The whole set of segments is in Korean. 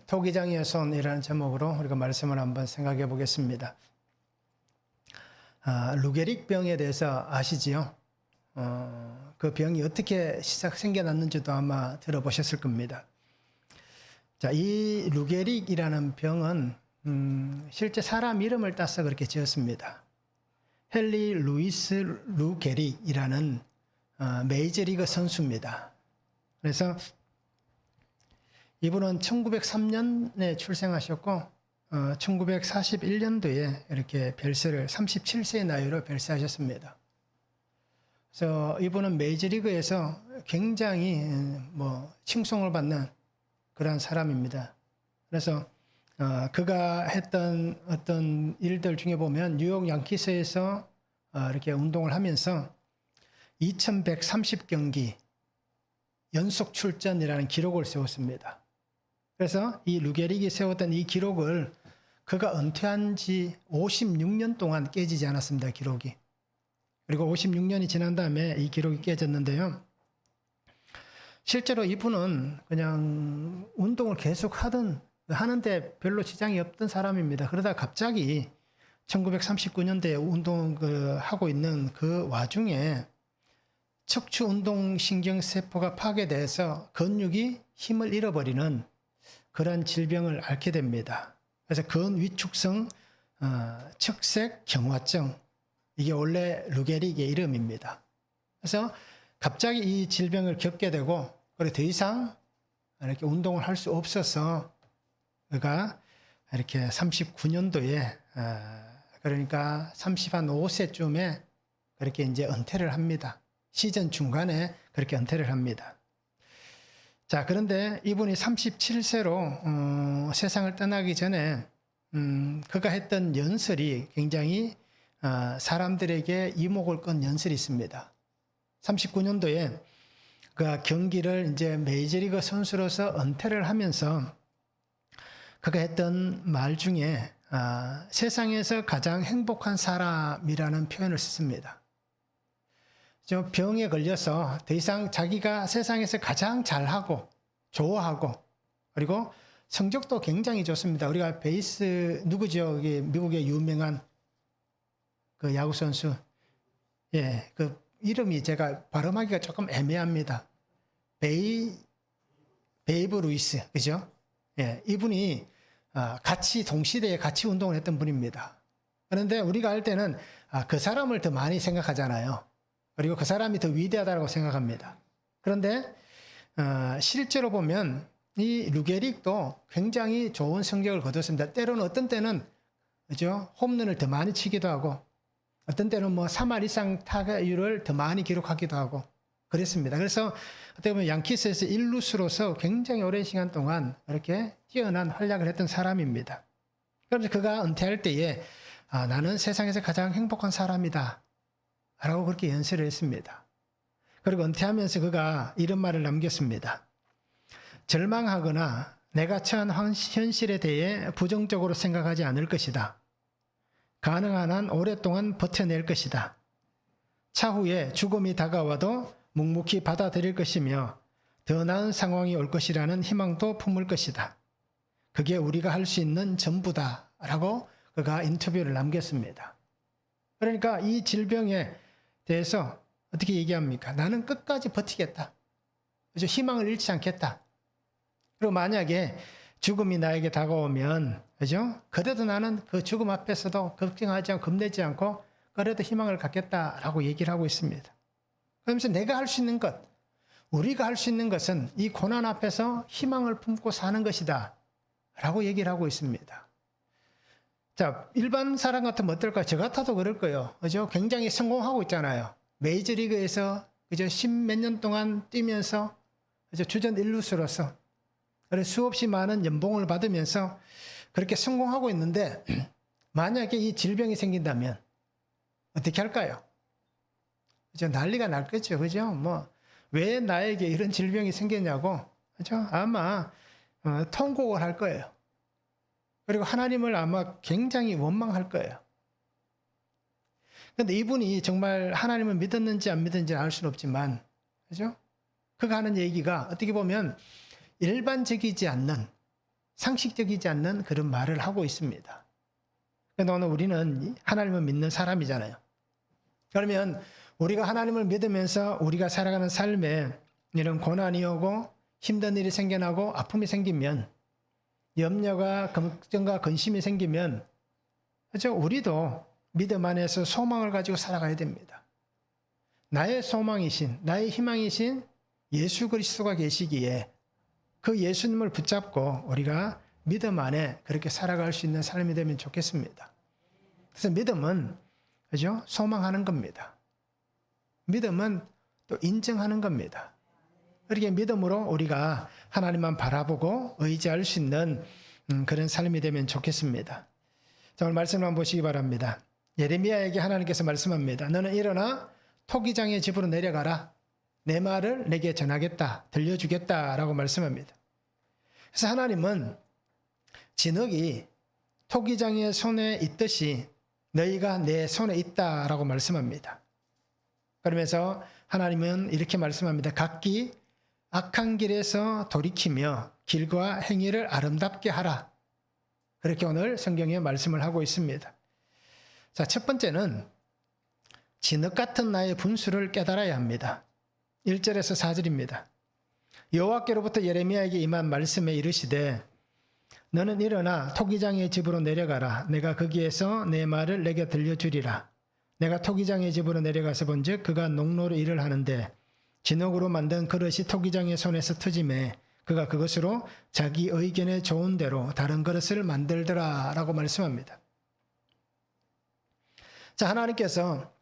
토기장의 손이라는 제목으로 우리가 말씀을 한번 생각해 보겠습니다. 루게릭 병에 대해서 아시지요? 그 병이 어떻게 생겨났는지도 아마 들어보셨을 겁니다. 자, 이 루게릭이라는 병은 실제 사람 이름을 따서 그렇게 지었습니다. 헨리 루이스 루게릭이라는 메이저리그 선수입니다. 그래서 이분은 1903년에 출생하셨고 1941년도에 이렇게 별세를 37세의 나이로 별세하셨습니다. 그래서 이분은 메이저리그에서 굉장히 칭송을 받는 그런 사람입니다. 그래서 그가 했던 어떤 일들 중에 보면 뉴욕 양키스에서 이렇게 운동을 하면서 2130경기 연속 출전이라는 기록을 세웠습니다. 그래서 이 루게릭이 세웠던 이 기록을 그가 은퇴한 지 56년 동안 깨지지 않았습니다. 기록이. 그리고 56년이 지난 다음에 이 기록이 깨졌는데요. 실제로 이분은 그냥 운동을 계속 하는데 별로 지장이 없던 사람입니다. 그러다 갑자기 1939년도에 운동을 하고 있는 그 와중에 척추 운동신경세포가 파괴돼서 근육이 힘을 잃어버리는 그런 질병을 앓게 됩니다. 그래서 근위축성 척색 경화증, 이게 원래 루게릭의 이름입니다. 그래서 갑자기 이 질병을 겪게 되고 그리고 더 이상 이렇게 운동을 할 수 없어서 그가 이렇게 39년도에 그러니까 35세쯤에 그렇게 이제 은퇴를 합니다. 시즌 중간에 그렇게 은퇴를 합니다. 자, 그런데 이분이 37세로 세상을 떠나기 전에 그가 했던 연설이 굉장히 사람들에게 이목을 끈 연설이 있습니다. 39년도에 그가 경기를 이제 메이저리그 선수로서 은퇴를 하면서 그가 했던 말 중에 세상에서 가장 행복한 사람이라는 표현을 썼습니다. 병에 걸려서 더 이상 자기가 세상에서 가장 잘하고 좋아하고 그리고 성적도 굉장히 좋습니다. 우리가 베이스 누구죠? 미국의 유명한 그 야구 선수. 그 이름이 제가 발음하기가 조금 애매합니다. 베이브 루이스, 그죠? 이분이 같이 동시대에 같이 운동을 했던 분입니다. 그런데 우리가 알 때는 그 사람을 더 많이 생각하잖아요. 그리고 그 사람이 더 위대하다고 생각합니다. 그런데 실제로 보면 이 루게릭도 굉장히 좋은 성적을 거뒀습니다. 때로는 어떤 때는 그죠? 홈런을 더 많이 치기도 하고 어떤 때는 3할 이상 타율을 더 많이 기록하기도 하고 그랬습니다. 그래서 어떻게 보면 양키스에서 일루수로서 굉장히 오랜 시간 동안 이렇게 뛰어난 활약을 했던 사람입니다. 그래서 그가 은퇴할 때에 나는 세상에서 가장 행복한 사람이다 라고 그렇게 연설을 했습니다. 그리고 은퇴하면서 그가 이런 말을 남겼습니다. 절망하거나 내가 처한 현실에 대해 부정적으로 생각하지 않을 것이다. 가능한 한 오랫동안 버텨낼 것이다. 차후에 죽음이 다가와도 묵묵히 받아들일 것이며 더 나은 상황이 올 것이라는 희망도 품을 것이다. 그게 우리가 할 수 있는 전부다 라고 그가 인터뷰를 남겼습니다. 그러니까 이 질병에 대해서 어떻게 얘기합니까? 나는 끝까지 버티겠다. 그죠? 희망을 잃지 않겠다. 그리고 만약에 죽음이 나에게 다가오면, 그죠? 그래도 나는 그 죽음 앞에서도 걱정하지 않고 겁내지 않고 그래도 희망을 갖겠다라고 얘기를 하고 있습니다. 그러면서 내가 할 수 있는 것, 우리가 할 수 있는 것은 이 고난 앞에서 희망을 품고 사는 것이다. 라고 얘기를 하고 있습니다. 자, 일반 사람 같으면 어떨까요? 저 같아도 그럴 거예요. 그죠? 굉장히 성공하고 있잖아요. 메이저리그에서 그죠? 10몇 년 동안 뛰면서 그죠? 주전 일루수로서 수없이 많은 연봉을 받으면서 그렇게 성공하고 있는데 만약에 이 질병이 생긴다면 어떻게 할까요? 그죠? 난리가 날 거죠. 그죠? 왜 나에게 이런 질병이 생겼냐고. 그죠? 아마 통곡을 할 거예요. 그리고 하나님을 아마 굉장히 원망할 거예요. 그런데 이분이 정말 하나님을 믿었는지 안 믿었는지 알 수는 없지만, 그죠? 그가 하는 얘기가 어떻게 보면 일반적이지 않는 상식적이지 않는 그런 말을 하고 있습니다. 그런데 오늘 우리는 하나님을 믿는 사람이잖아요. 그러면 우리가 하나님을 믿으면서 우리가 살아가는 삶에 이런 고난이 오고 힘든 일이 생겨나고 아픔이 생기면, 염려가 걱정과 근심이 생기면, 그렇죠? 우리도 믿음 안에서 소망을 가지고 살아가야 됩니다. 나의 소망이신, 나의 희망이신 예수 그리스도가 계시기에 그 예수님을 붙잡고 우리가 믿음 안에 그렇게 살아갈 수 있는 삶이 되면 좋겠습니다. 그래서 믿음은, 그죠? 소망하는 겁니다. 믿음은 또 인정하는 겁니다. 그렇게 믿음으로 우리가 하나님만 바라보고 의지할 수 있는 그런 삶이 되면 좋겠습니다. 자, 오늘 말씀 한번 보시기 바랍니다. 예레미야에게 하나님께서 말씀합니다. 너는 일어나 토기장의 집으로 내려가라. 내 말을 내게 전하겠다. 들려주겠다라고 말씀합니다. 그래서 하나님은 진흙이 토기장의 손에 있듯이 너희가 내 손에 있다라고 말씀합니다. 그러면서 하나님은 이렇게 말씀합니다. 각기 악한 길에서 돌이키며 길과 행위를 아름답게 하라. 그렇게 오늘 성경에 말씀을 하고 있습니다. 자, 첫 번째는 진흙 같은 나의 분수를 깨달아야 합니다. 1절에서 4절입니다. 여호와께로부터 예레미야에게 임한 말씀에 이르시되 너는 일어나 토기장의 집으로 내려가라. 내가 거기에서 내 말을 내게 들려주리라. 내가 토기장의 집으로 내려가서 본즉 그가 농로로 일을 하는데 진흙으로 만든 그릇이 토기장의 손에서 터지매 그가 그것으로 자기 의견에 좋은 대로 다른 그릇을 만들더라 라고 말씀합니다. 자, 하나님께서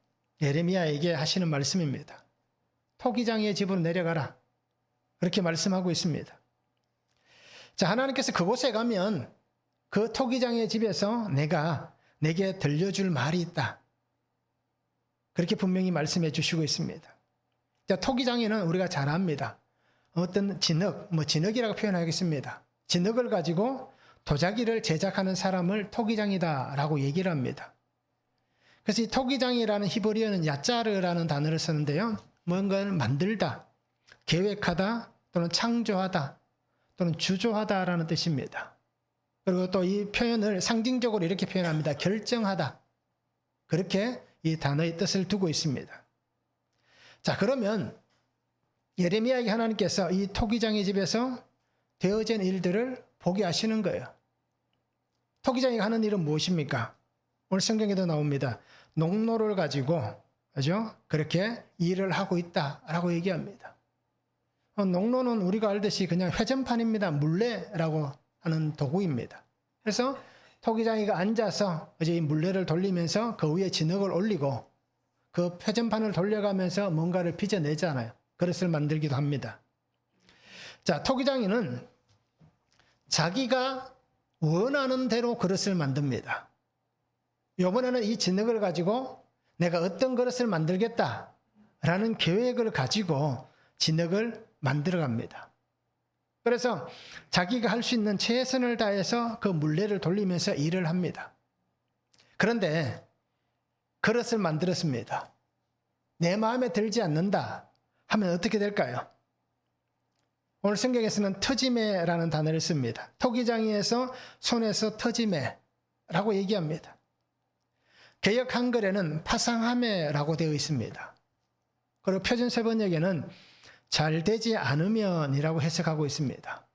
예레미야에게 하시는 말씀입니다. 토기장의 집으로 내려가라. 그렇게 말씀하고 있습니다. 자, 하나님께서 그곳에 가면 그 토기장의 집에서 내게 들려줄 말이 있다. 그렇게 분명히 말씀해 주시고 있습니다. 자, 토기장에는 우리가 잘 압니다. 어떤 진흙, 진흙이라고 표현하겠습니다. 진흙을 가지고 도자기를 제작하는 사람을 토기장이다라고 얘기를 합니다. 그래서 이 토기장이라는 히브리어는 야짜르라는 단어를 쓰는데요. 뭔가를 만들다, 계획하다, 또는 창조하다, 또는 주조하다라는 뜻입니다. 그리고 또 이 표현을 상징적으로 이렇게 표현합니다. 결정하다. 그렇게 이 단어의 뜻을 두고 있습니다. 자, 그러면 예레미야에게 하나님께서 이 토기장의 집에서 되어진 일들을 보게 하시는 거예요. 토기장이 하는 일은 무엇입니까? 오늘 성경에도 나옵니다. 농로를 가지고, 그죠? 그렇게 일을 하고 있다라고 얘기합니다. 농로는 우리가 알듯이 그냥 회전판입니다. 물레라고 하는 도구입니다. 그래서 토기장이가 앉아서 이제 이 물레를 돌리면서 그 위에 진흙을 올리고 그 회전판을 돌려가면서 뭔가를 빚어내잖아요. 그릇을 만들기도 합니다. 자, 토기장이는 자기가 원하는 대로 그릇을 만듭니다. 이번에는 이 진흙을 가지고 내가 어떤 그릇을 만들겠다라는 계획을 가지고 진흙을 만들어갑니다. 그래서 자기가 할 수 있는 최선을 다해서 그 물레를 돌리면서 일을 합니다. 그런데 그릇을 만들었습니다. 내 마음에 들지 않는다 하면 어떻게 될까요? 오늘 성경에서는 터지매라는 단어를 씁니다. 토기장이에서 손에서 터지매라고 얘기합니다. 개역 한글에는 파상하매라고 되어 있습니다. 그리고 표준 세번역에는 잘 되지 않으면이라고 해석하고 있습니다.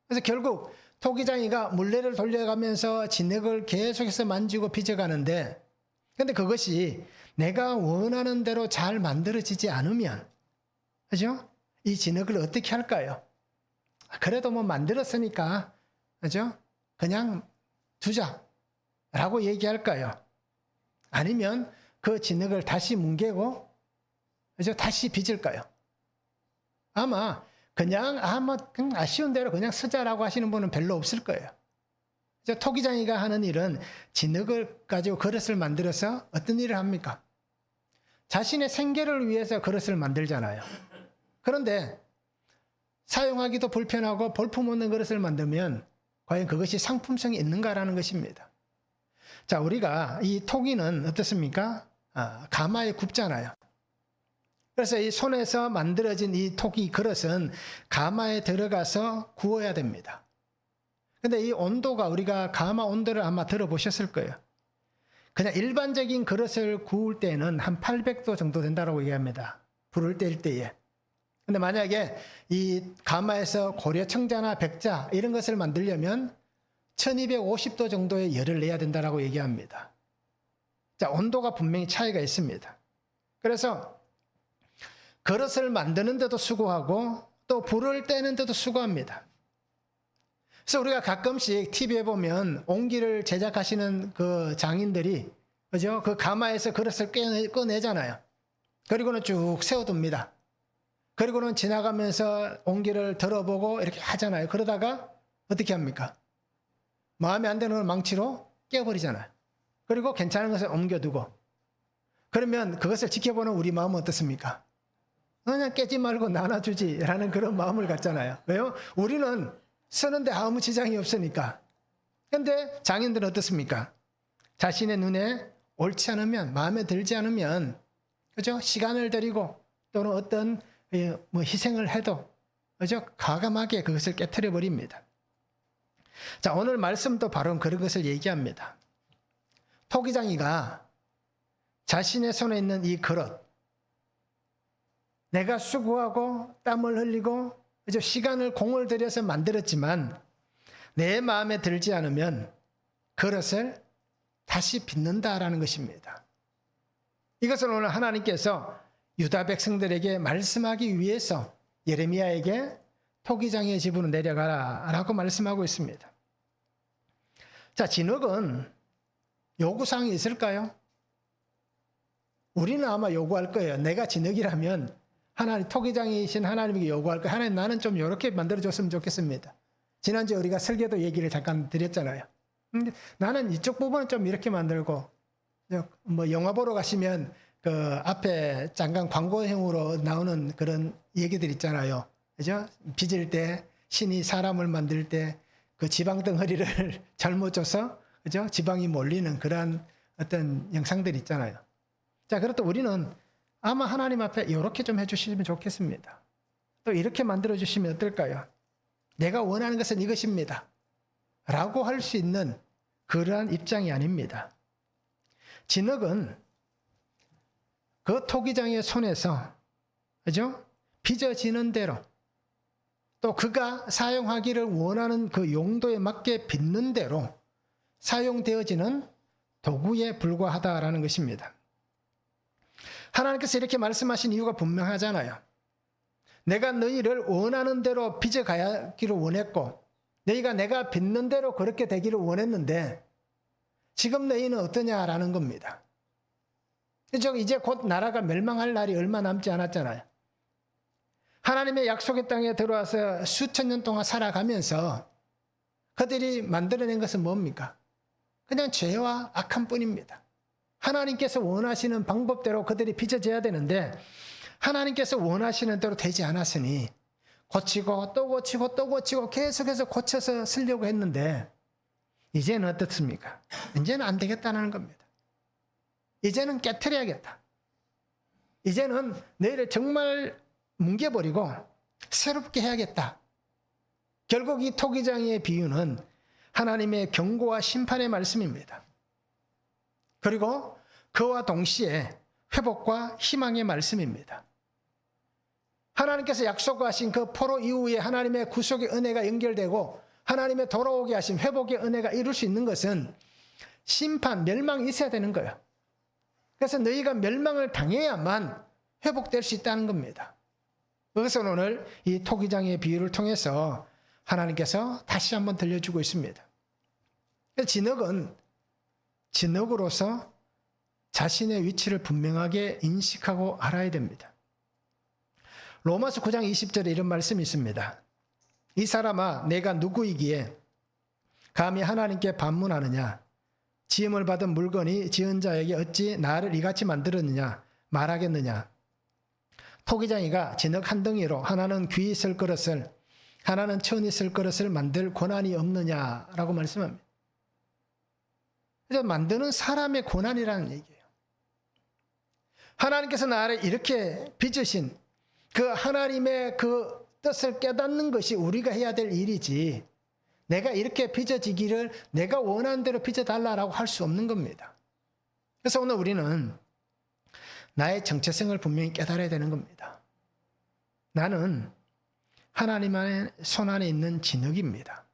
그래서 결국 토기장이가 물레를 돌려가면서 진흙을 계속해서 만지고 빚어가는데, 근데 그것이 내가 원하는 대로 잘 만들어지지 않으면, 그죠? 이 진흙을 어떻게 할까요? 그래도 만들었으니까, 그죠? 그냥 두자라고 얘기할까요? 아니면 그 진흙을 다시 뭉개고, 그죠? 다시 빚을까요? 아마 그냥 아쉬운 대로 그냥 쓰자라고 하시는 분은 별로 없을 거예요. 토기장이가 하는 일은 진흙을 가지고 그릇을 만들어서 어떤 일을 합니까? 자신의 생계를 위해서 그릇을 만들잖아요. 그런데 사용하기도 불편하고 볼품없는 그릇을 만들면 과연 그것이 상품성이 있는가라는 것입니다. 자, 우리가 이 토기는 어떻습니까? 가마에 굽잖아요. 그래서 이 손에서 만들어진 이 토기 그릇은 가마에 들어가서 구워야 됩니다. 근데 이 온도가 우리가 가마 온도를 아마 들어보셨을 거예요. 그냥 일반적인 그릇을 구울 때는 한 800도 정도 된다고 얘기합니다. 불을 뗄 때에. 근데 만약에 이 가마에서 고려 청자나 백자 이런 것을 만들려면 1250도 정도의 열을 내야 된다고 얘기합니다. 자, 온도가 분명히 차이가 있습니다. 그래서 그릇을 만드는데도 수고하고 또 불을 떼는데도 수고합니다. 그래서 우리가 가끔씩 TV에 보면 옹기를 제작하시는 그 장인들이, 그죠? 그 가마에서 그릇을 꺼내잖아요. 그리고는 쭉 세워둡니다. 그리고는 지나가면서 옹기를 들어보고 이렇게 하잖아요. 그러다가 어떻게 합니까? 마음에 안 드는 걸 망치로 깨버리잖아요. 그리고 괜찮은 것을 옮겨두고. 그러면 그것을 지켜보는 우리 마음은 어떻습니까? 그냥 깨지 말고 나눠주지 라는 그런 마음을 갖잖아요. 왜요? 우리는 쓰는데 아무 지장이 없으니까. 근데 장인들은 어떻습니까? 자신의 눈에 옳지 않으면, 마음에 들지 않으면, 그죠? 시간을 들이고 또는 어떤 희생을 해도, 그죠? 과감하게 그것을 깨트려 버립니다. 자, 오늘 말씀도 바로 그런 것을 얘기합니다. 토기장이가 자신의 손에 있는 이 그릇, 내가 수고하고 땀을 흘리고 시간을 공을 들여서 만들었지만 내 마음에 들지 않으면 그릇을 다시 빚는다라는 것입니다. 이것을 오늘 하나님께서 유다 백성들에게 말씀하기 위해서 예레미야에게 토기장의 집으로 내려가라 라고 말씀하고 있습니다. 자, 진흙은 요구사항이 있을까요? 우리는 아마 요구할 거예요. 내가 진흙이라면 하나님, 토기장이신 하나님에게 요구할 거예요. 하나님, 나는 좀 이렇게 만들어줬으면 좋겠습니다. 지난주에 우리가 설계도 얘기를 잠깐 드렸잖아요. 근데 나는 이쪽 부분은 좀 이렇게 만들고, 뭐 영화 보러 가시면 그 앞에 잠깐 광고형으로 나오는 그런 얘기들 있잖아요. 그죠? 빚을 때, 신이 사람을 만들 때 그 지방 덩어리를 잘못 줘서, 그죠? 지방이 몰리는 그런 어떤 영상들 있잖아요. 자, 그렇다 우리는 아마 하나님 앞에 이렇게 좀 해주시면 좋겠습니다. 또 이렇게 만들어주시면 어떨까요? 내가 원하는 것은 이것입니다. 라고 할 수 있는 그러한 입장이 아닙니다. 진흙은 그 토기장의 손에서, 그죠? 빚어지는 대로 또 그가 사용하기를 원하는 그 용도에 맞게 빚는 대로 사용되어지는 도구에 불과하다라는 것입니다. 하나님께서 이렇게 말씀하신 이유가 분명하잖아요. 내가 너희를 원하는 대로 빚어가기를 원했고 너희가 내가 빚는 대로 그렇게 되기를 원했는데 지금 너희는 어떠냐라는 겁니다. 이제 곧 나라가 멸망할 날이 얼마 남지 않았잖아요. 하나님의 약속의 땅에 들어와서 수천 년 동안 살아가면서 그들이 만들어낸 것은 뭡니까? 그냥 죄와 악한 뿐입니다. 하나님께서 원하시는 방법대로 그들이 빚어져야 되는데 하나님께서 원하시는 대로 되지 않았으니 고치고 또 고치고 또 고치고 계속해서 고쳐서 쓰려고 했는데 이제는 어떻습니까? 이제는 안 되겠다는 겁니다. 이제는 깨트려야겠다. 이제는 너희를 정말 뭉개버리고 새롭게 해야겠다. 결국 이 토기장의 비유는 하나님의 경고와 심판의 말씀입니다. 그리고 그와 동시에 회복과 희망의 말씀입니다. 하나님께서 약속하신 그 포로 이후에 하나님의 구속의 은혜가 연결되고 하나님의 돌아오게 하신 회복의 은혜가 이룰 수 있는 것은 심판, 멸망이 있어야 되는 거예요. 그래서 너희가 멸망을 당해야만 회복될 수 있다는 겁니다. 그것은 오늘 이 토기장의 비유를 통해서 하나님께서 다시 한번 들려주고 있습니다. 진흙은 진흙으로서 자신의 위치를 분명하게 인식하고 알아야 됩니다. 로마서 9장 20절에 이런 말씀이 있습니다. 이 사람아 내가 누구이기에 감히 하나님께 반문하느냐 지음을 받은 물건이 지은 자에게 어찌 나를 이같이 만들었느냐 말하겠느냐. 토기장이가 진흙 한 덩이로 하나는 귀 있을 그릇을 하나는 천 있을 그릇을 만들 권한이 없느냐라고 말씀합니다. 그래서 만드는 사람의 권한이라는 얘기예요. 하나님께서 나를 이렇게 빚으신 그 하나님의 그 뜻을 깨닫는 것이 우리가 해야 될 일이지 내가 이렇게 빚어지기를 내가 원하는 대로 빚어달라고 할 수 없는 겁니다. 그래서 오늘 우리는 나의 정체성을 분명히 깨달아야 되는 겁니다. 나는 하나님의 손 안에 있는 진흙입니다.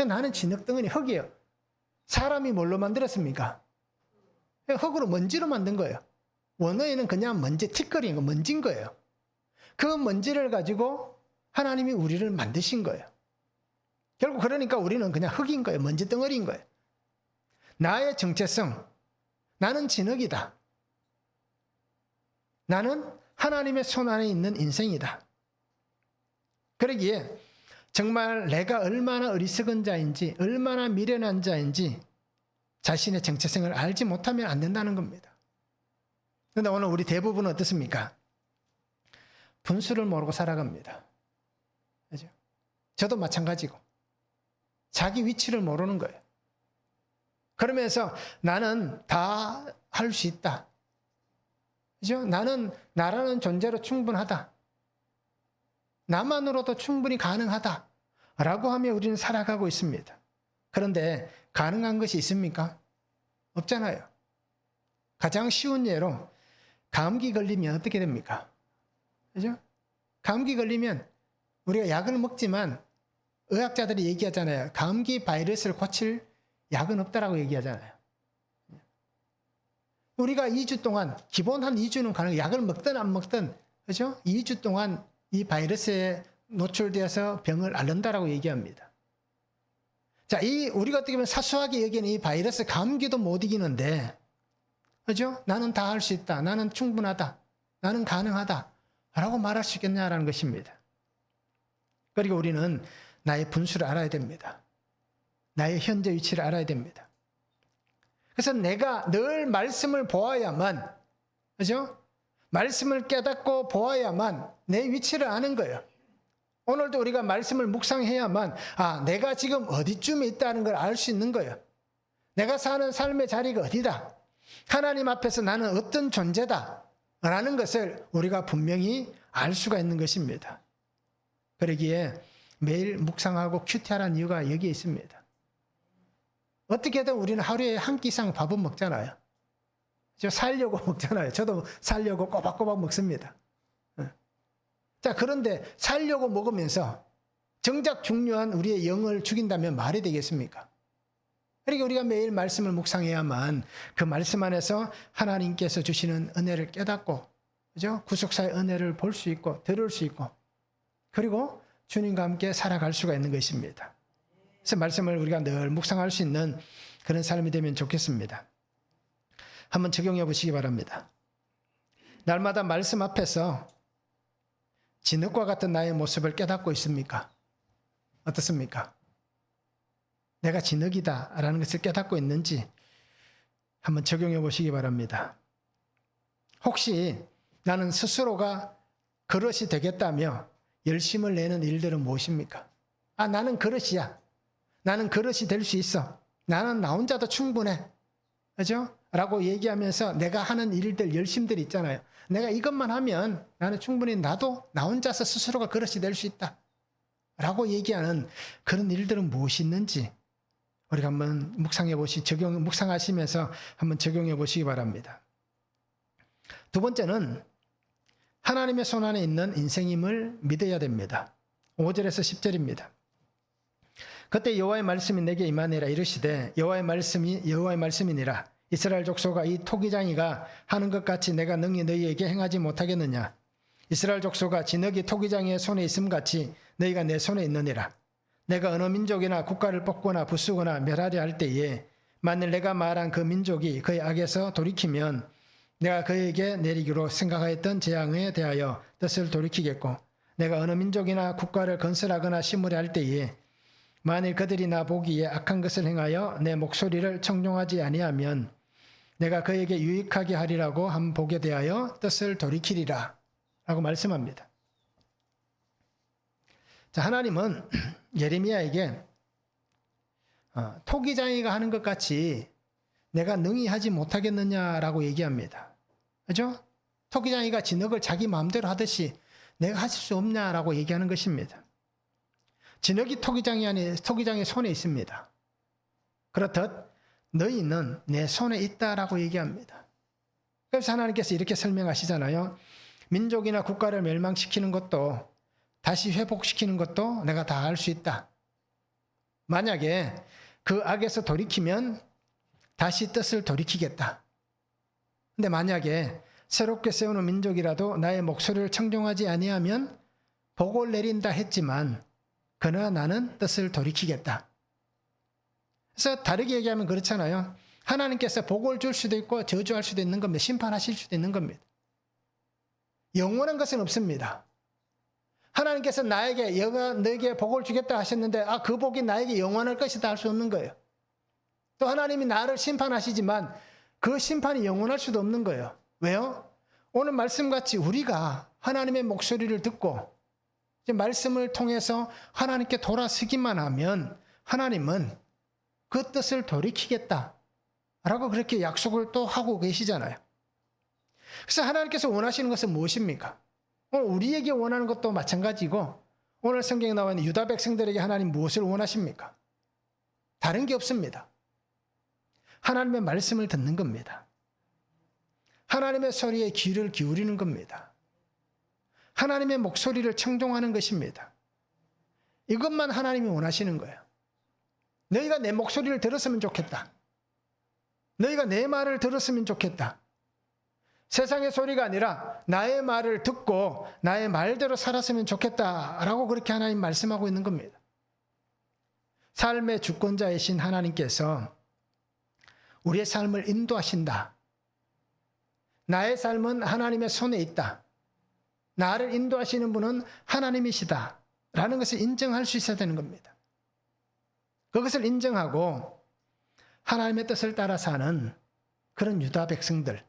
나는 진흙덩어리, 흙이에요. 사람이 뭘로 만들었습니까? 흙으로, 먼지로 만든 거예요. 원어에는 그냥 먼지, 티끌인 거, 먼지인 거예요. 그 먼지를 가지고 하나님이 우리를 만드신 거예요. 결국 그러니까 우리는 그냥 흙인 거예요. 먼지 덩어리인 거예요. 나의 정체성, 나는 진흙이다. 나는 하나님의 손 안에 있는 인생이다. 그러기에 정말 내가 얼마나 어리석은 자인지, 얼마나 미련한 자인지 자신의 정체성을 알지 못하면 안 된다는 겁니다. 그런데 오늘 우리 대부분은 어떻습니까? 분수를 모르고 살아갑니다. 그죠? 저도 마찬가지고. 자기 위치를 모르는 거예요. 그러면서 나는 다 할 수 있다. 그죠? 나는 나라는 존재로 충분하다. 나만으로도 충분히 가능하다. 라고 하며 우리는 살아가고 있습니다. 그런데 가능한 것이 있습니까? 없잖아요. 가장 쉬운 예로 감기 걸리면 어떻게 됩니까? 그죠? 감기 걸리면 우리가 약을 먹지만 의학자들이 얘기하잖아요. 감기 바이러스를 고칠 약은 없다라고 얘기하잖아요. 우리가 2주 동안, 기본 한 2주는 가능, 약을 먹든 안 먹든, 그죠? 2주 동안 이 바이러스에 노출되어서 병을 앓는다라고 얘기합니다. 자, 우리가 어떻게 보면 사소하게 여기는 이 바이러스 감기도 못 이기는데, 그죠? 나는 다 할 수 있다. 나는 충분하다. 나는 가능하다. 라고 말할 수 있겠냐라는 것입니다. 그리고 우리는 나의 분수를 알아야 됩니다. 나의 현재 위치를 알아야 됩니다. 그래서 내가 늘 말씀을 보아야만, 그죠? 말씀을 깨닫고 보아야만 내 위치를 아는 거예요. 오늘도 우리가 말씀을 묵상해야만, 내가 지금 어디쯤에 있다는 걸 알 수 있는 거예요. 내가 사는 삶의 자리가 어디다. 하나님 앞에서 나는 어떤 존재다. 라는 것을 우리가 분명히 알 수가 있는 것입니다. 그러기에 매일 묵상하고 큐티하라는 이유가 여기에 있습니다. 어떻게든 우리는 하루에 한 끼 이상 밥은 먹잖아요. 살려고 먹잖아요. 저도 살려고 꼬박꼬박 먹습니다. 자, 그런데 살려고 먹으면서 정작 중요한 우리의 영을 죽인다면 말이 되겠습니까? 그러니까 우리가 매일 말씀을 묵상해야만 그 말씀 안에서 하나님께서 주시는 은혜를 깨닫고, 그죠? 구속사의 은혜를 볼 수 있고, 들을 수 있고, 그리고 주님과 함께 살아갈 수가 있는 것입니다. 그래서 말씀을 우리가 늘 묵상할 수 있는 그런 삶이 되면 좋겠습니다. 한번 적용해 보시기 바랍니다. 날마다 말씀 앞에서 진흙과 같은 나의 모습을 깨닫고 있습니까? 어떻습니까? 내가 진흙이다라는 것을 깨닫고 있는지 한번 적용해 보시기 바랍니다. 혹시 나는 스스로가 그릇이 되겠다며 열심을 내는 일들은 무엇입니까? 나는 그릇이야. 나는 그릇이 될 수 있어. 나는 나 혼자도 충분해. 그죠? 라고 얘기하면서 내가 하는 일들, 열심들 있잖아요. 내가 이것만 하면 나는 충분히 나도 나 혼자서 스스로가 그릇이 될 수 있다. 라고 얘기하는 그런 일들은 무엇이 있는지 우리가 한번 묵상하시면서 한번 적용해 보시기 바랍니다. 두 번째는 하나님의 손 안에 있는 인생임을 믿어야 됩니다. 5절에서 10절입니다. 그때 여호와의 말씀이 내게 임하니라 이르시되 여호와의 말씀이니라 이스라엘 족속아 이 토기장이가 하는 것 같이 내가 능히 너희에게 행하지 못하겠느냐. 이스라엘 족속아 진흙이 토기장이의 손에 있음 같이 너희가 내 손에 있느니라. 내가 어느 민족이나 국가를 뽑거나 부수거나 멸하려 할 때에 만일 내가 말한 그 민족이 그의 악에서 돌이키면 내가 그에게 내리기로 생각하였던 재앙에 대하여 뜻을 돌이키겠고 내가 어느 민족이나 국가를 건설하거나 심으려 할 때에 만일 그들이 나 보기에 악한 것을 행하여 내 목소리를 청종하지 아니하면 내가 그에게 유익하게 하리라고 한 복에 대하여 뜻을 돌이키리라 라고 말씀합니다. 자, 하나님은 예레미야에게 토기장이가 하는 것 같이 내가 능히 하지 못하겠느냐라고 얘기합니다. 그죠? 토기장이가 진흙을 자기 마음대로 하듯이 내가 하실 수 없냐라고 얘기하는 것입니다. 진흙이 토기장의 손에 있습니다. 그렇듯 너희는 내 손에 있다라고 얘기합니다. 그래서 하나님께서 이렇게 설명하시잖아요. 민족이나 국가를 멸망시키는 것도 다시 회복시키는 것도 내가 다 할 수 있다. 만약에 그 악에서 돌이키면 다시 뜻을 돌이키겠다. 근데 만약에 새롭게 세우는 민족이라도 나의 목소리를 청종하지 아니하면 복을 내린다 했지만 그러나 나는 뜻을 돌이키겠다. 그래서 다르게 얘기하면 그렇잖아요. 하나님께서 복을 줄 수도 있고 저주할 수도 있는 겁니다. 심판하실 수도 있는 겁니다. 영원한 것은 없습니다. 하나님께서 너에게 복을 주겠다 하셨는데 그 복이 나에게 영원할 것이다 할 수 없는 거예요. 또 하나님이 나를 심판하시지만 그 심판이 영원할 수도 없는 거예요. 왜요? 오늘 말씀같이 우리가 하나님의 목소리를 듣고 말씀을 통해서 하나님께 돌아서기만 하면 하나님은 그 뜻을 돌이키겠다라고 그렇게 약속을 또 하고 계시잖아요. 그래서 하나님께서 원하시는 것은 무엇입니까? 오늘 우리에게 원하는 것도 마찬가지고 오늘 성경에 나와 있는 유다 백성들에게 하나님 무엇을 원하십니까? 다른 게 없습니다. 하나님의 말씀을 듣는 겁니다. 하나님의 소리에 귀를 기울이는 겁니다. 하나님의 목소리를 청종하는 것입니다. 이것만 하나님이 원하시는 거예요. 너희가 내 목소리를 들었으면 좋겠다. 너희가 내 말을 들었으면 좋겠다. 세상의 소리가 아니라 나의 말을 듣고 나의 말대로 살았으면 좋겠다라고 그렇게 하나님 말씀하고 있는 겁니다. 삶의 주권자이신 하나님께서 우리의 삶을 인도하신다. 나의 삶은 하나님의 손에 있다. 나를 인도하시는 분은 하나님이시다. 라는 것을 인정할 수 있어야 되는 겁니다. 그것을 인정하고 하나님의 뜻을 따라 사는 그런 유다 백성들,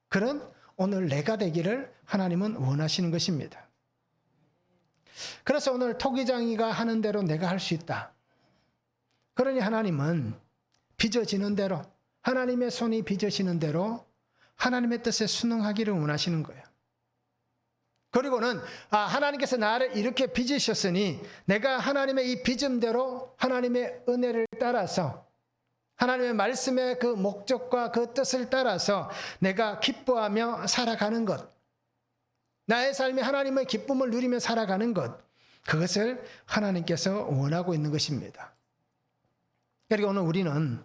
그런 오늘 내가 되기를 하나님은 원하시는 것입니다. 그래서 오늘 토기장이가 하는 대로 내가 할 수 있다. 그러니 하나님은 빚어지는 대로, 하나님의 손이 빚어지는 대로 하나님의 뜻에 순응하기를 원하시는 거예요. 그리고는 하나님께서 나를 이렇게 빚으셨으니 내가 하나님의 이 빚음대로 하나님의 은혜를 따라서 하나님의 말씀의 그 목적과 그 뜻을 따라서 내가 기뻐하며 살아가는 것, 나의 삶이 하나님의 기쁨을 누리며 살아가는 것, 그것을 하나님께서 원하고 있는 것입니다. 그리고 오늘 우리는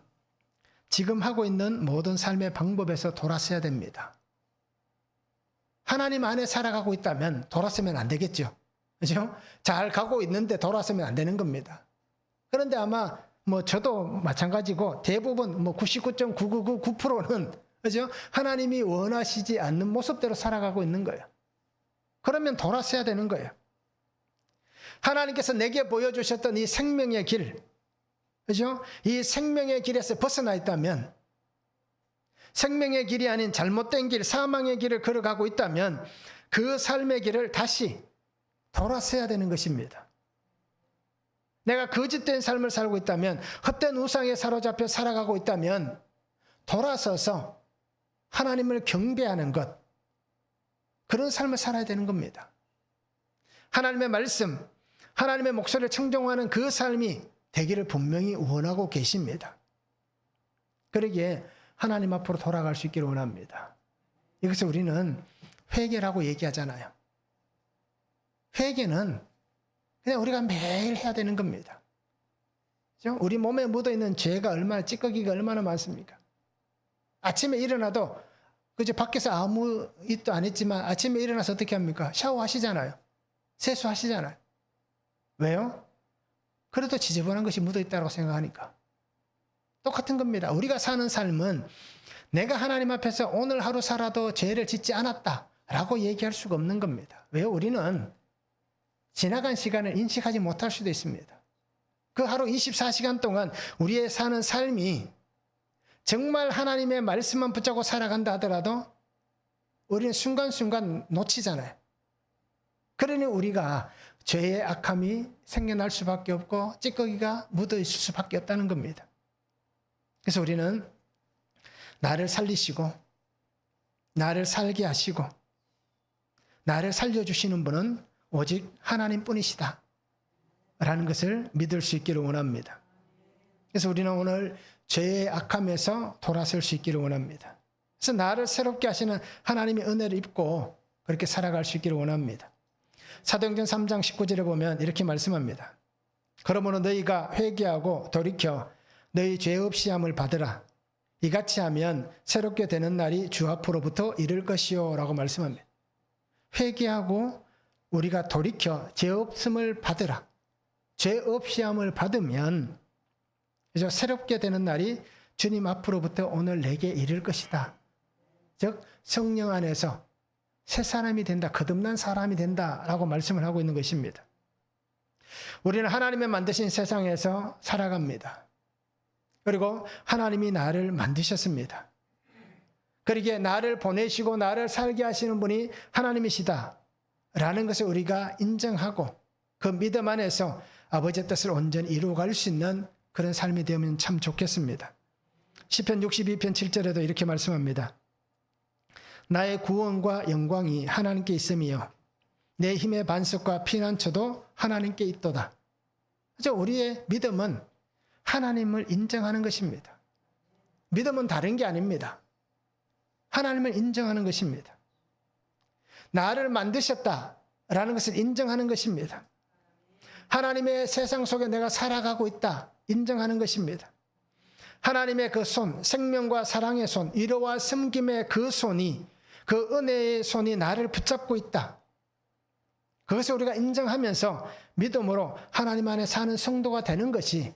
지금 하고 있는 모든 삶의 방법에서 돌아서야 됩니다. 하나님 안에 살아가고 있다면 돌아서면 안 되겠죠. 그렇죠? 잘 가고 있는데 돌아서면 안 되는 겁니다. 그런데 아마 저도 마찬가지고 대부분 99.9999%는 그렇죠? 하나님이 원하시지 않는 모습대로 살아가고 있는 거예요. 그러면 돌아서야 되는 거예요. 하나님께서 내게 보여주셨던 이 생명의 길, 그렇죠? 이 생명의 길에서 벗어나 있다면, 생명의 길이 아닌 잘못된 길, 사망의 길을 걸어가고 있다면 그 삶의 길을 다시 돌아서야 되는 것입니다. 내가 거짓된 삶을 살고 있다면, 헛된 우상에 사로잡혀 살아가고 있다면 돌아서서 하나님을 경배하는 것, 그런 삶을 살아야 되는 겁니다. 하나님의 말씀, 하나님의 목소리를 청종하는 그 삶이 되기를 분명히 원하고 계십니다. 그러기에 하나님 앞으로 돌아갈 수 있기를 원합니다. 이것을 우리는 회개라고 얘기하잖아요. 회개는 그냥 우리가 매일 해야 되는 겁니다. 그렇죠? 우리 몸에 묻어있는 죄가 얼마나, 찌꺼기가 얼마나 많습니까? 아침에 일어나도 그저 밖에서 아무 일도 안 했지만 아침에 일어나서 어떻게 합니까? 샤워하시잖아요. 세수하시잖아요. 왜요? 그래도 지저분한 것이 묻어있다고 생각하니까. 똑같은 겁니다. 우리가 사는 삶은 내가 하나님 앞에서 오늘 하루 살아도 죄를 짓지 않았다라고 얘기할 수가 없는 겁니다. 왜요? 우리는 지나간 시간을 인식하지 못할 수도 있습니다. 그 하루 24시간 동안 우리의 사는 삶이 정말 하나님의 말씀만 붙잡고 살아간다 하더라도 우리는 순간순간 놓치잖아요. 그러니 우리가 죄의 악함이 생겨날 수밖에 없고 찌꺼기가 묻어있을 수밖에 없다는 겁니다. 그래서 우리는 나를 살리시고 나를 살게 하시고 나를 살려주시는 분은 오직 하나님뿐이시다. 라는 것을 믿을 수 있기를 원합니다. 그래서 우리는 오늘 죄의 악함에서 돌아설 수 있기를 원합니다. 그래서 나를 새롭게 하시는 하나님의 은혜를 입고 그렇게 살아갈 수 있기를 원합니다. 사도행전 3장 19절에 보면 이렇게 말씀합니다. 그러므로 너희가 회개하고 돌이켜 너희 죄 없이 함을 받으라. 이같이 하면 새롭게 되는 날이 주 앞으로부터 이를 것이요 라고 말씀합니다. 회개하고 우리가 돌이켜 죄 없음을 받으라. 죄 없이 함을 받으면 그죠? 새롭게 되는 날이 주님 앞으로부터 오늘 내게 이를 것이다. 즉 성령 안에서 새 사람이 된다. 거듭난 사람이 된다라고 말씀을 하고 있는 것입니다. 우리는 하나님의 만드신 세상에서 살아갑니다. 그리고 하나님이 나를 만드셨습니다. 그러기에 나를 보내시고 나를 살게 하시는 분이 하나님이시다 라는 것을 우리가 인정하고 그 믿음 안에서 아버지의 뜻을 온전히 이루어갈 수 있는 그런 삶이 되면 참 좋겠습니다. 시편 62편 7절에도 이렇게 말씀합니다. 나의 구원과 영광이 하나님께 있음이요 내 힘의 반석과 피난처도 하나님께 있도다. 그래서 우리의 믿음은 하나님을 인정하는 것입니다. 믿음은 다른 게 아닙니다. 하나님을 인정하는 것입니다. 나를 만드셨다라는 것을 인정하는 것입니다. 하나님의 세상 속에 내가 살아가고 있다 인정하는 것입니다. 하나님의 그 손, 생명과 사랑의 손, 위로와 섬김의 그 손이, 그 은혜의 손이 나를 붙잡고 있다. 그것을 우리가 인정하면서 믿음으로 하나님 안에 사는 성도가 되는 것이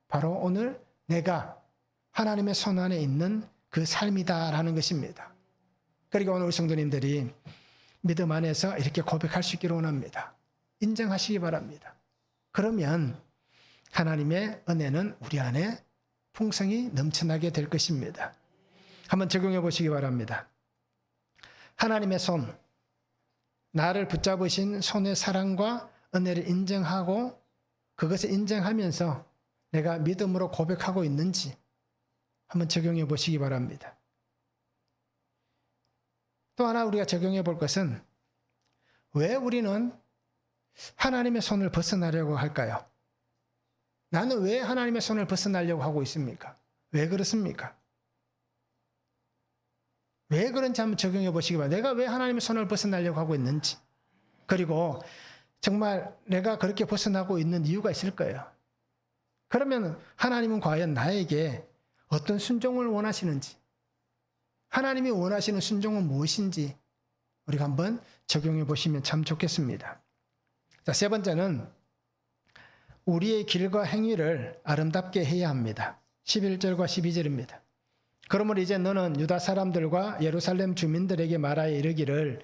바로 오늘 내가 하나님의 손 안에 있는 그 삶이다라는 것입니다. 그리고 오늘 우리 성도님들이 믿음 안에서 이렇게 고백할 수 있기를 원합니다. 인정하시기 바랍니다. 그러면 하나님의 은혜는 우리 안에 풍성이 넘쳐나게 될 것입니다. 한번 적용해 보시기 바랍니다. 하나님의 손, 나를 붙잡으신 손의 사랑과 은혜를 인정하고 그것을 인정하면서 내가 믿음으로 고백하고 있는지 한번 적용해 보시기 바랍니다. 또 하나 우리가 적용해 볼 것은 왜 우리는 하나님의 손을 벗어나려고 할까요? 나는 왜 하나님의 손을 벗어나려고 하고 있습니까? 왜 그렇습니까? 왜 그런지 한번 적용해 보시기 바랍니다. 내가 왜 하나님의 손을 벗어나려고 하고 있는지, 그리고 정말 내가 그렇게 벗어나고 있는 이유가 있을 거예요. 그러면 하나님은 과연 나에게 어떤 순종을 원하시는지, 하나님이 원하시는 순종은 무엇인지 우리가 한번 적용해 보시면 참 좋겠습니다. 자, 세 번째는 우리의 길과 행위를 아름답게 해야 합니다. 11절과 12절입니다. 그러므로 이제 너는 유다 사람들과 예루살렘 주민들에게 말하여 이르기를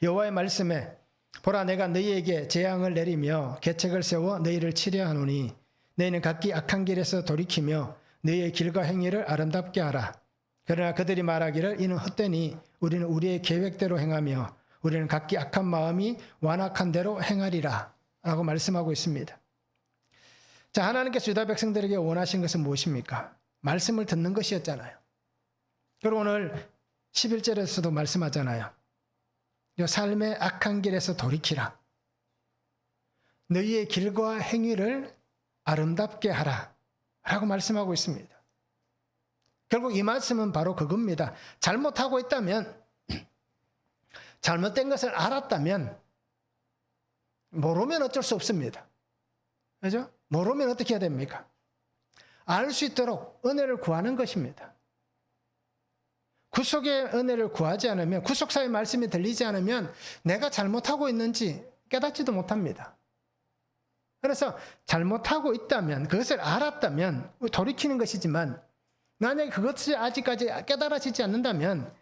여호와의 말씀에 보라 내가 너희에게 재앙을 내리며 계책을 세워 너희를 치려 하노니 너희는 각기 악한 길에서 돌이키며 너희의 길과 행위를 아름답게 하라. 그러나 그들이 말하기를 이는 헛되니 우리는 우리의 계획대로 행하며 우리는 각기 악한 마음이 완악한 대로 행하리라 라고 말씀하고 있습니다. 자, 하나님께서 유다 백성들에게 원하신 것은 무엇입니까? 말씀을 듣는 것이었잖아요. 그리고 오늘 11절에서도 말씀하잖아요. 삶의 악한 길에서 돌이키라. 너희의 길과 행위를 아름답게 하라 라고 말씀하고 있습니다. 결국 이 말씀은 바로 그겁니다. 잘못하고 있다면, 잘못된 것을 알았다면 모르면 어쩔 수 없습니다. 그죠? 모르면 어떻게 해야 됩니까? 알 수 있도록 은혜를 구하는 것입니다. 구속의 은혜를 구하지 않으면, 구속사의 말씀이 들리지 않으면 내가 잘못하고 있는지 깨닫지도 못합니다. 그래서 잘못하고 있다면, 그것을 알았다면 돌이키는 것이지만 만약에 그것이 아직까지 깨달아지지 않는다면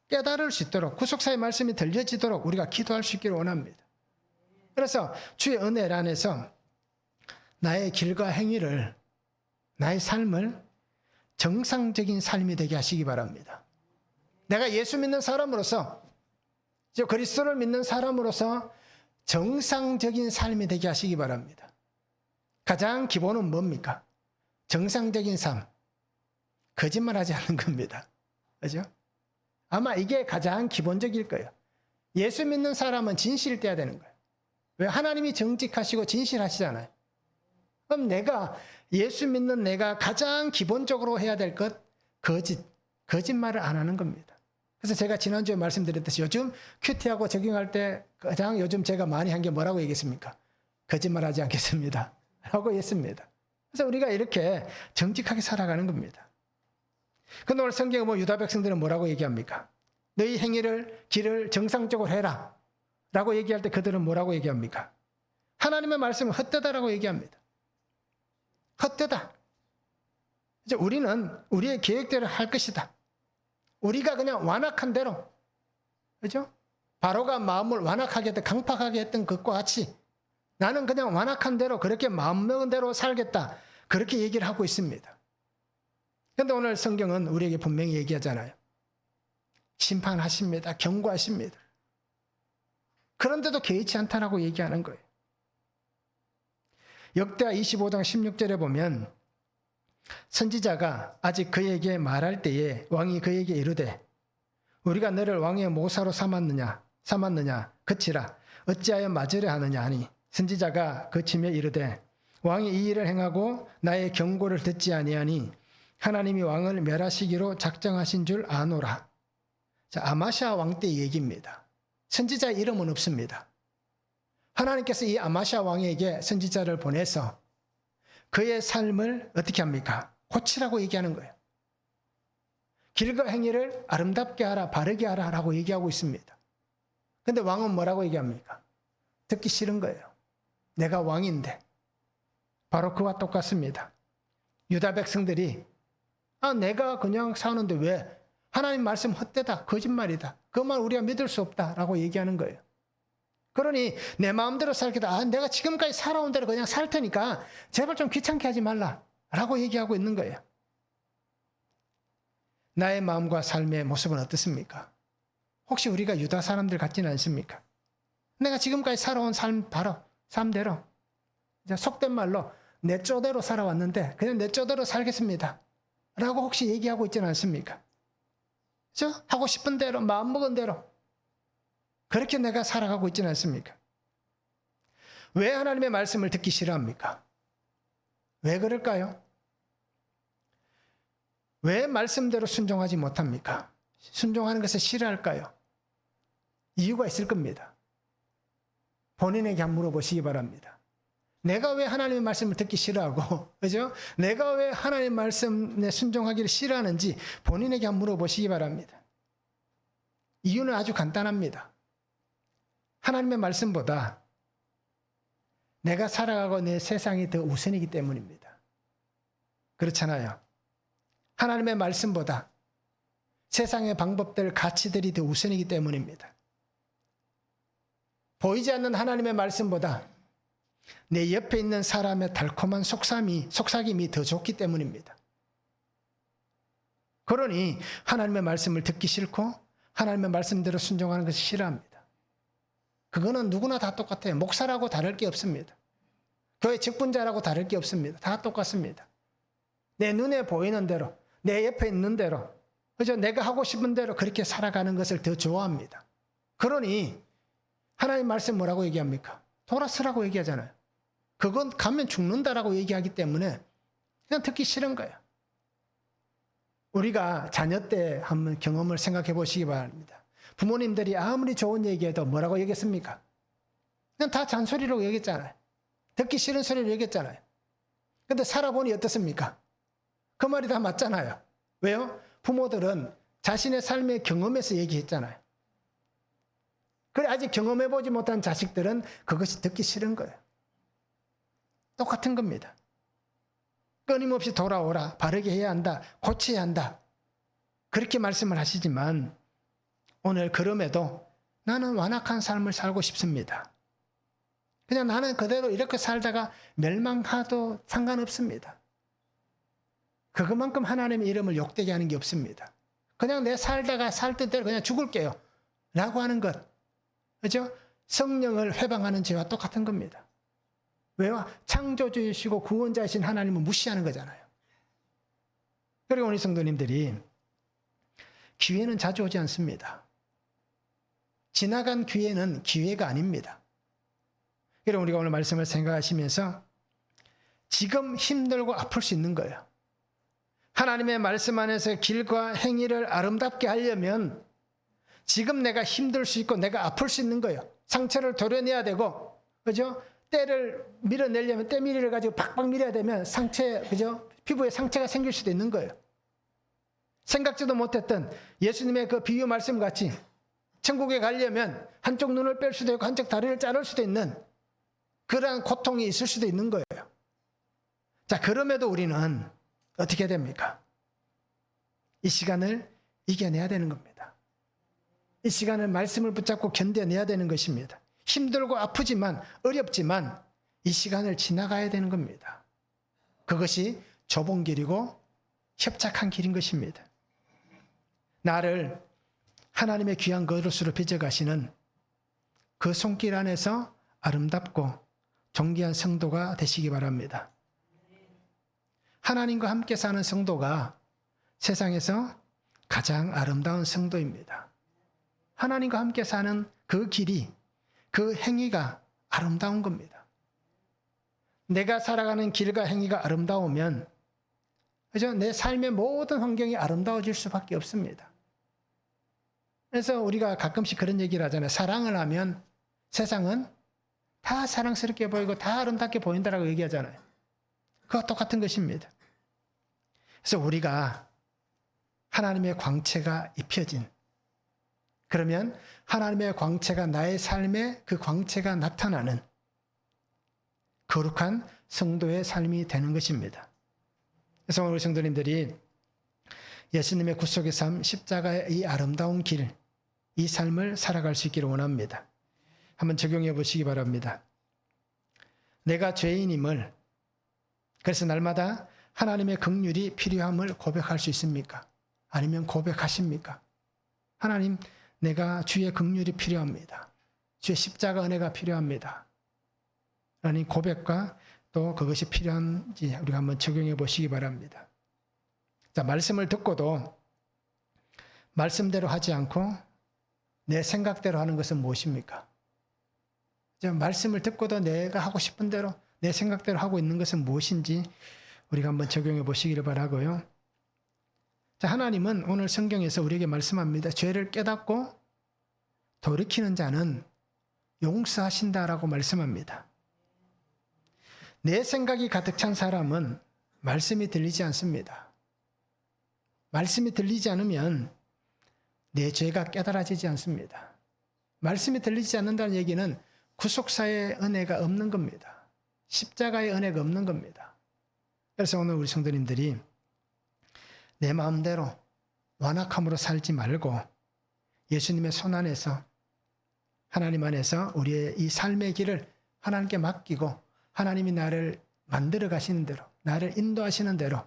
깨달을 수 있도록, 구속사의 말씀이 들려지도록 우리가 기도할 수 있기를 원합니다. 그래서 주의 은혜 안에서 나의 길과 행위를, 나의 삶을 정상적인 삶이 되게 하시기 바랍니다. 내가 예수 믿는 사람으로서, 그리스도를 믿는 사람으로서 정상적인 삶이 되게 하시기 바랍니다. 가장 기본은 뭡니까? 정상적인 삶. 거짓말하지 않는 겁니다. 그죠? 아마 이게 가장 기본적일 거예요. 예수 믿는 사람은 진실돼야 되는 거예요. 왜? 하나님이 정직하시고 진실하시잖아요. 그럼 예수 믿는 내가 가장 기본적으로 해야 될 것, 거짓말을 안 하는 겁니다. 그래서 제가 지난주에 말씀드렸듯이 요즘 큐티하고 적용할 때 가장 요즘 제가 많이 한 게 뭐라고 얘기했습니까? 거짓말하지 않겠습니다 라고 했습니다. 그래서 우리가 이렇게 정직하게 살아가는 겁니다. 근데 오늘 성경에 유다 백성들은 뭐라고 얘기합니까? 너희 길을 정상적으로 해라 라고 얘기할 때 그들은 뭐라고 얘기합니까? 하나님의 말씀은 헛되다라고 얘기합니다. 헛되다. 이제 우리는 우리의 계획대로 할 것이다. 우리가 그냥 완악한 대로, 그죠? 바로가 마음을 완악하게 했던, 강팍하게 했던 것과 같이 나는 그냥 완악한 대로 그렇게 마음먹은 대로 살겠다. 그렇게 얘기를 하고 있습니다. 그런데 오늘 성경은 우리에게 분명히 얘기하잖아요. 심판하십니다. 경고하십니다. 그런데도 개의치 않다라고 얘기하는 거예요. 역대하 25장 16절에 보면 선지자가 아직 그에게 말할 때에 왕이 그에게 이르되 우리가 너를 왕의 모사로 삼았느냐 그치라 어찌하여 맞으려 하느냐 하니 선지자가 그치며 이르되 왕이 이 일을 행하고 나의 경고를 듣지 아니하니 하나님이 왕을 멸하시기로 작정하신 줄 아노라. 자, 아마시아 왕 때 얘기입니다. 선지자의 이름은 없습니다. 하나님께서 이 아마시아 왕에게 선지자를 보내서 그의 삶을 어떻게 합니까? 고치라고 얘기하는 거예요. 길과 행위를 아름답게 하라, 바르게 하라 라고 얘기하고 있습니다. 그런데 왕은 뭐라고 얘기합니까? 듣기 싫은 거예요. 내가 왕인데. 바로 그와 똑같습니다. 유다 백성들이 내가 그냥 사는데 왜? 하나님 말씀 헛되다, 거짓말이다. 그 말 우리가 믿을 수 없다라고 얘기하는 거예요. 그러니 내 마음대로 살겠다. 내가 지금까지 살아온 대로 그냥 살 테니까 제발 좀 귀찮게 하지 말라라고 얘기하고 있는 거예요. 나의 마음과 삶의 모습은 어떻습니까? 혹시 우리가 유다 사람들 같지는 않습니까? 내가 지금까지 살아온 삶대로 속된 말로 내 쪼대로 살아왔는데 그냥 내 쪼대로 살겠습니다 라고 혹시 얘기하고 있지는 않습니까? 그렇죠? 하고 싶은 대로 마음먹은 대로 그렇게 내가 살아가고 있지는 않습니까? 왜 하나님의 말씀을 듣기 싫어합니까? 왜 그럴까요? 왜 말씀대로 순종하지 못합니까? 순종하는 것을 싫어할까요? 이유가 있을 겁니다. 본인에게 한번 물어보시기 바랍니다. 내가 왜 하나님의 말씀을 듣기 싫어하고, 그죠? 내가 왜 하나님의 말씀에 순종하기를 싫어하는지 본인에게 한번 물어보시기 바랍니다. 이유는 아주 간단합니다. 하나님의 말씀보다 내가 살아가고 내 세상이 더 우선이기 때문입니다. 그렇잖아요. 하나님의 말씀보다 세상의 방법들, 가치들이 더 우선이기 때문입니다. 보이지 않는 하나님의 말씀보다 내 옆에 있는 사람의 달콤한 속삭임이 더 좋기 때문입니다. 그러니 하나님의 말씀을 듣기 싫고 하나님의 말씀대로 순종하는 것을 싫어합니다. 그거는 누구나 다 똑같아요. 목사라고 다를 게 없습니다. 교회 직분자라고 다를 게 없습니다. 다 똑같습니다. 내 눈에 보이는 대로, 내 옆에 있는 대로, 그죠? 내가 하고 싶은 대로 그렇게 살아가는 것을 더 좋아합니다. 그러니 하나님 말씀 뭐라고 얘기합니까? 돌아서라고 얘기하잖아요. 그건 가면 죽는다라고 얘기하기 때문에 그냥 듣기 싫은 거예요. 우리가 자녀 때 한번 경험을 생각해 보시기 바랍니다. 부모님들이 아무리 좋은 얘기해도 뭐라고 얘기했습니까? 그냥 다 잔소리라고 얘기했잖아요. 듣기 싫은 소리로 얘기했잖아요. 근데 살아보니 어떻습니까? 그 말이 다 맞잖아요. 왜요? 부모들은 자신의 삶의 경험에서 얘기했잖아요. 그래 아직 경험해보지 못한 자식들은 그것이 듣기 싫은 거예요. 똑같은 겁니다. 끊임없이 돌아오라, 바르게 해야 한다, 고쳐야 한다. 그렇게 말씀을 하시지만 오늘 그럼에도 나는 완악한 삶을 살고 싶습니다. 그냥 나는 그대로 이렇게 살다가 멸망하도 상관없습니다. 그것만큼 하나님의 이름을 욕되게 하는 게 없습니다. 그냥 내 살다가 살 뜻대로 그냥 죽을게요 라고 하는 것, 그죠? 성령을 회방하는 죄와 똑같은 겁니다. 왜요? 창조주이시고 구원자이신 하나님을 무시하는 거잖아요. 그리고 우리 성도님들이 기회는 자주 오지 않습니다. 지나간 기회는 기회가 아닙니다. 그럼 우리가 오늘 말씀을 생각하시면서 지금 힘들고 아플 수 있는 거예요. 하나님의 말씀 안에서 길과 행위를 아름답게 하려면 지금 내가 힘들 수 있고 내가 아플 수 있는 거예요. 상처를 도려내야 되고, 그죠? 때를 밀어내려면 때밀이를 가지고 박박 밀어야 되면 그죠? 피부에 상처가 생길 수도 있는 거예요. 생각지도 못했던 예수님의 그 비유 말씀 같이 천국에 가려면 한쪽 눈을 뺄 수도 있고 한쪽 다리를 자를 수도 있는 그러한 고통이 있을 수도 있는 거예요. 자, 그럼에도 우리는 어떻게 됩니까? 이 시간을 이겨내야 되는 겁니다. 이 시간을 말씀을 붙잡고 견뎌내야 되는 것입니다. 힘들고 아프지만 어렵지만 이 시간을 지나가야 되는 겁니다. 그것이 좁은 길이고 협착한 길인 것입니다. 나를 하나님의 귀한 그릇으로 빚어가시는 그 손길 안에서 아름답고 존귀한 성도가 되시기 바랍니다. 하나님과 함께 사는 성도가 세상에서 가장 아름다운 성도입니다. 하나님과 함께 사는 그 길이, 그 행위가 아름다운 겁니다. 내가 살아가는 길과 행위가 아름다우면, 그죠? 내 삶의 모든 환경이 아름다워질 수밖에 없습니다. 그래서 우리가 가끔씩 그런 얘기를 하잖아요. 사랑을 하면 세상은 다 사랑스럽게 보이고 다 아름답게 보인다라고 얘기하잖아요. 그거 똑같은 것입니다. 그래서 우리가 하나님의 광채가 입혀진, 그러면 하나님의 광채가 나의 삶에 그 광채가 나타나는 거룩한 성도의 삶이 되는 것입니다. 그래서 오늘 성도님들이 예수님의 구속의 삶, 십자가의 이 아름다운 길, 이 삶을 살아갈 수 있기를 원합니다. 한번 적용해 보시기 바랍니다. 내가 죄인임을, 그래서 날마다 하나님의 긍휼이 필요함을 고백할 수 있습니까? 아니면 고백하십니까? 하나님, 내가 주의 긍휼이 필요합니다. 주의 십자가 은혜가 필요합니다. 라는 고백과 또 그것이 필요한지 우리가 한번 적용해 보시기 바랍니다. 자, 말씀을 듣고도 말씀대로 하지 않고 내 생각대로 하는 것은 무엇입니까? 말씀을 듣고도 내가 하고 싶은 대로 내 생각대로 하고 있는 것은 무엇인지 우리가 한번 적용해 보시기를 바라고요. 자, 하나님은 오늘 성경에서 우리에게 말씀합니다. 죄를 깨닫고 돌이키는 자는 용서하신다라고 말씀합니다. 내 생각이 가득 찬 사람은 말씀이 들리지 않습니다. 말씀이 들리지 않으면 내 죄가 깨달아지지 않습니다. 말씀이 들리지 않는다는 얘기는 구속사의 은혜가 없는 겁니다. 십자가의 은혜가 없는 겁니다. 그래서 오늘 우리 성도님들이 내 마음대로 완악함으로 살지 말고 예수님의 손 안에서, 하나님 안에서 우리의 이 삶의 길을 하나님께 맡기고 하나님이 나를 만들어 가시는 대로, 나를 인도하시는 대로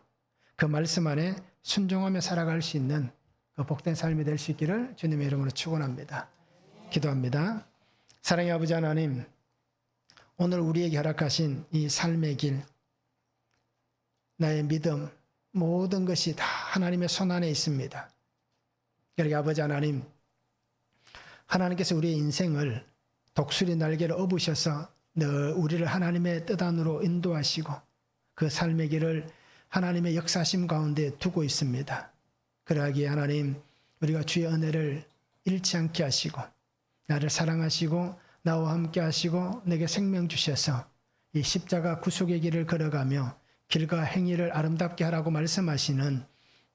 그 말씀 안에 순종하며 살아갈 수 있는 그 복된 삶이 될 수 있기를 주님의 이름으로 축원합니다. 기도합니다. 사랑의 아버지 하나님, 오늘 우리에게 허락하신 이 삶의 길, 나의 믿음, 모든 것이 다 하나님의 손 안에 있습니다. 그러게 아버지 하나님, 하나님께서 우리의 인생을 독수리 날개로 업으셔서 늘 우리를 하나님의 뜻 안으로 인도하시고 그 삶의 길을 하나님의 역사심 가운데 두고 있습니다. 그러하기에 하나님, 우리가 주의 은혜를 잃지 않게 하시고 나를 사랑하시고 나와 함께 하시고 내게 생명 주셔서 이 십자가 구속의 길을 걸어가며 길과 행위를 아름답게 하라고 말씀하시는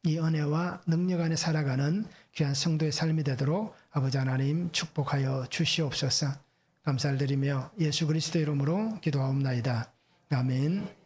이 은혜와 능력 안에 살아가는 귀한 성도의 삶이 되도록 아버지 하나님 축복하여 주시옵소서. 감사를 드리며 예수 그리스도 이름으로 기도하옵나이다. 아멘.